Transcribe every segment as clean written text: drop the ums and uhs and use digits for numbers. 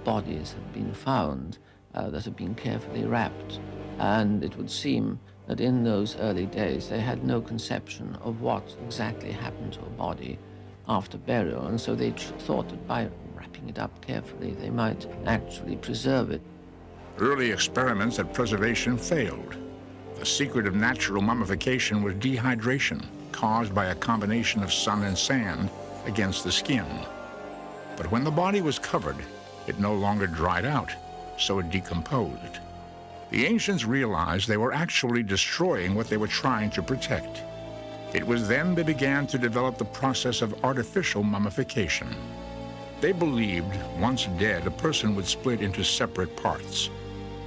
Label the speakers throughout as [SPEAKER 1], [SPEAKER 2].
[SPEAKER 1] bodies have been found that have been carefully wrapped. And it would seem that in those early days they had no conception of what exactly happened to a body after burial, and so they thought that by wrapping it up carefully they might actually preserve it.
[SPEAKER 2] Early experiments at preservation failed. The secret of natural mummification was dehydration, caused by a combination of sun and sand against the skin. But when the body was covered, it no longer dried out, so it decomposed. The ancients realized they were actually destroying what they were trying to protect. It was then they began to develop the process of artificial mummification. They believed, once dead, a person would split into separate parts.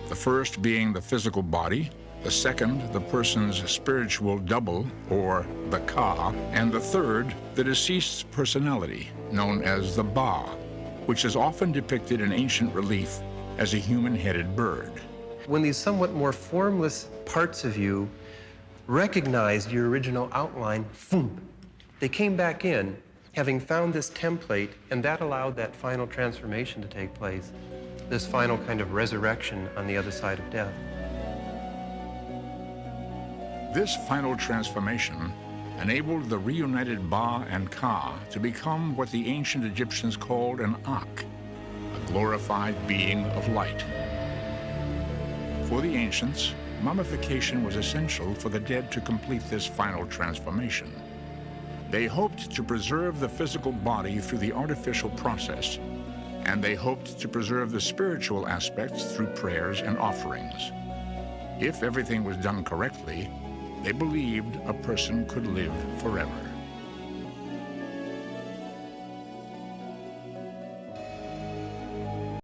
[SPEAKER 2] The first being the physical body, the second, the person's spiritual double, or the ka, and the third, the deceased's personality, known as the ba, which is often depicted in ancient relief as a human-headed bird.
[SPEAKER 3] When these somewhat more formless parts of you recognized your original outline, boom, they came back in, having found this template, and that allowed that final transformation to take place, this final kind of resurrection on the other side of death.
[SPEAKER 2] This final transformation enabled the reunited Ba and Ka to become what the ancient Egyptians called an Ak, a glorified being of light. For the ancients, mummification was essential for the dead to complete this final transformation. They hoped to preserve the physical body through the artificial process, and they hoped to preserve the spiritual aspects through prayers and offerings. If everything was done correctly, they believed a person could live forever.